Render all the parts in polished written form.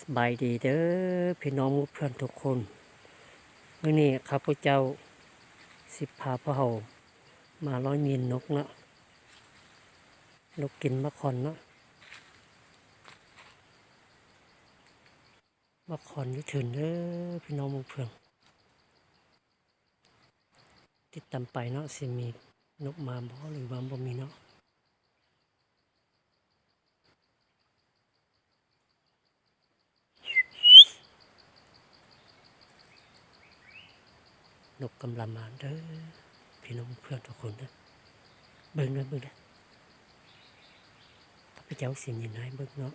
สบายดีเด้อพี่น้องเพื่อนทุกคนมื้อนี้ข้าพเจ้าสิพาพวกเรามาร้อยมีนนกเนาะนกกินมะขอนเนาะมะขอนอยู่ถึงเด้อพี่น้องเพื่อนติดตามไปเนาะสิมีนกมาบ่หรือว่าบ่มีเนาะนกกำลังมาเด้อพี่น้องเพื่อนทุกคนเด้อเบิ่งเด้อข้าพเจ้าสิยินให้เบิ่งเนาะ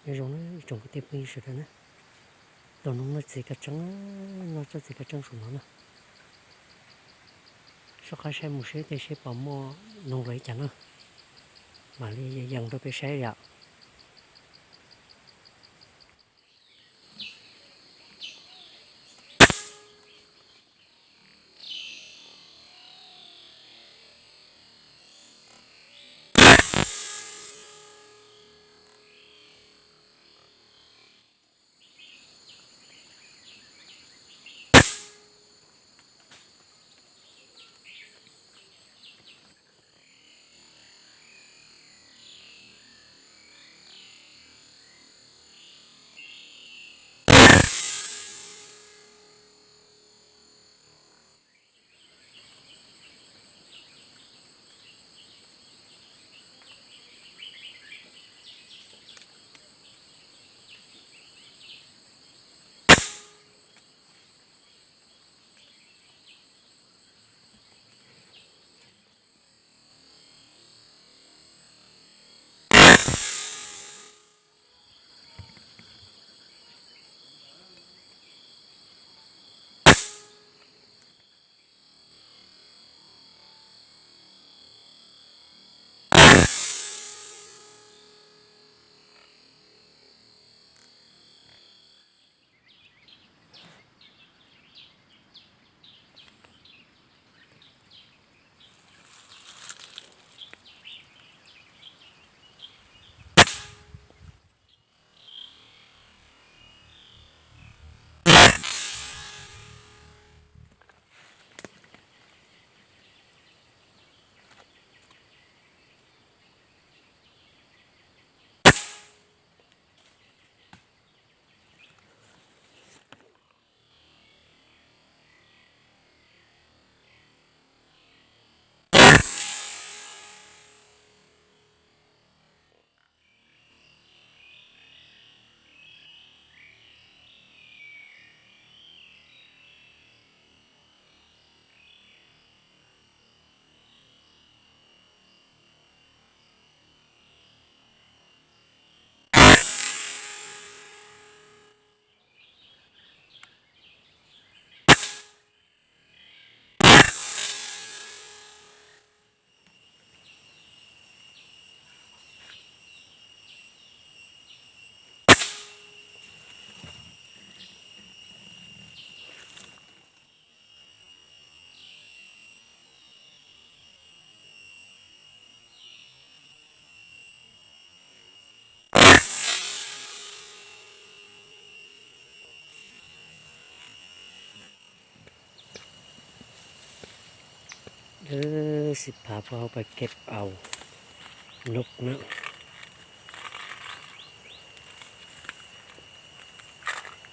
ในตรงนั้นตรงที่มีสุดนะตรงนั้นสิกระจังnó choสิกระจังสูงเนาะsau khi xem một số thì sẽ bỏ mò nông lấy chẳng nữa mà đi dần tôi phải xe dạoสิพาพวกเราไปเก็บเอานกเนาะ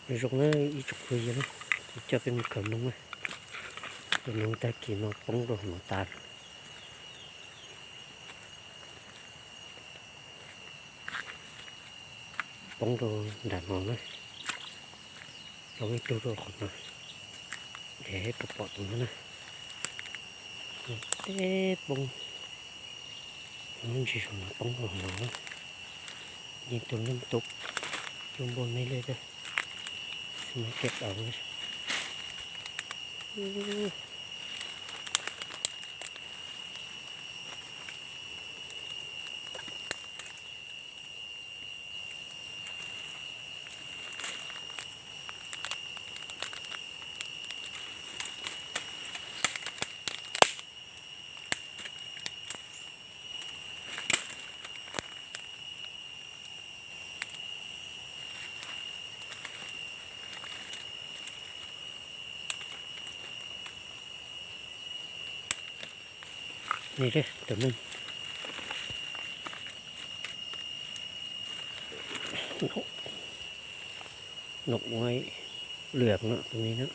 ในตรงนั้นอีจุกคุยนะจะเป็นขนมไหมขนมตะกี้นกป้องโดนตาป้องโดนด่านมองนะเราไม่ตัวตัวคนนะเดี๋ยวให้ปปอดตรงนั้นนะเอ๊ะป้องมันจะส่งมาป้องหัวนะยิงตัวน้ำตกจมบนไม่เลยเด้อมาเก็บเอาเลย นี่เด้อตัวนึงนกไว้เหลืองเนาะตรงนี้เนาะ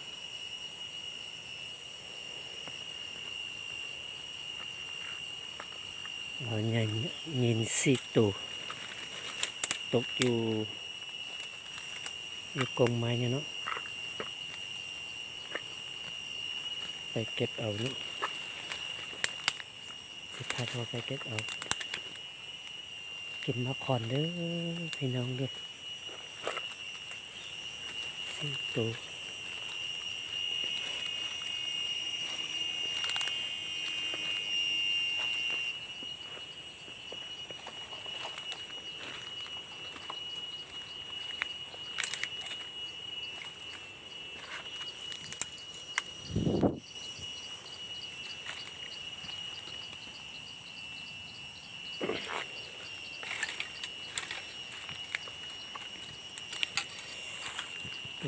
เรายังยินสิตัวตกอยู่กรงไม้เนี่ยเนาะไปเก็บเอาเนาะสุดท้ายเราไปเก็บเอากินมะขอนเด้อพี่น้องเด้อสิตัว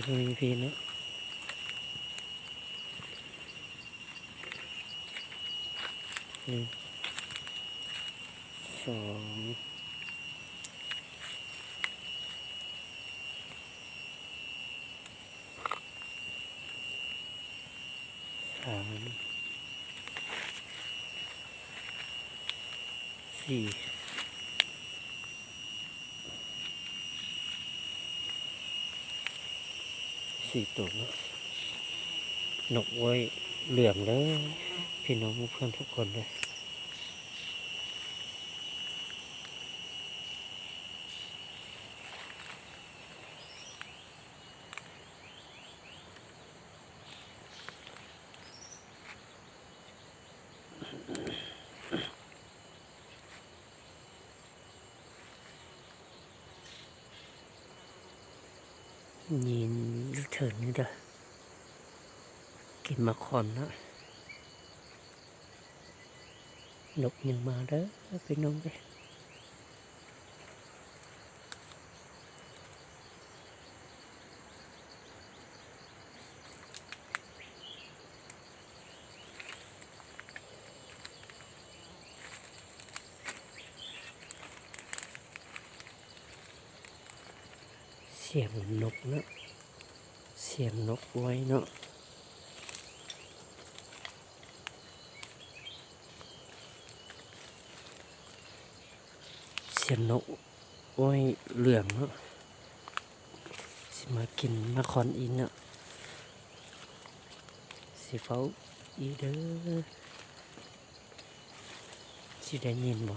ตรงนี้พี่เนาะ1 2 3 4 ตัวเนาะนกไว้เหลืองเลยพี่น้องเพื่อนทุกคนเลยยินลูกเถินนี่เด้อกินมาคอนนะนกยังมาเด้อพี่น้องเด้อเสียงนกเนาะเสียงนกไว้เนาะเสียงนกไว้เหลืองเนาะสิมากินมาคอนอินเนาะสิเฝ้าอีเด้อสิได้ยินบ่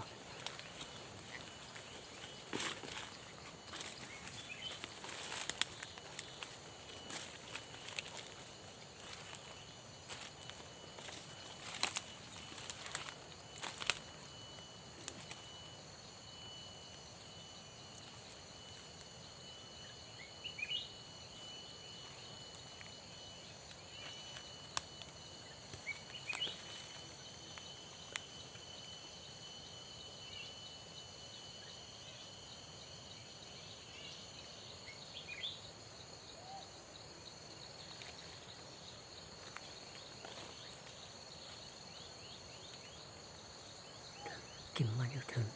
กินมาอยู่เถิน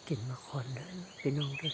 กินมาคอนเด้อพี่น้องเด้อ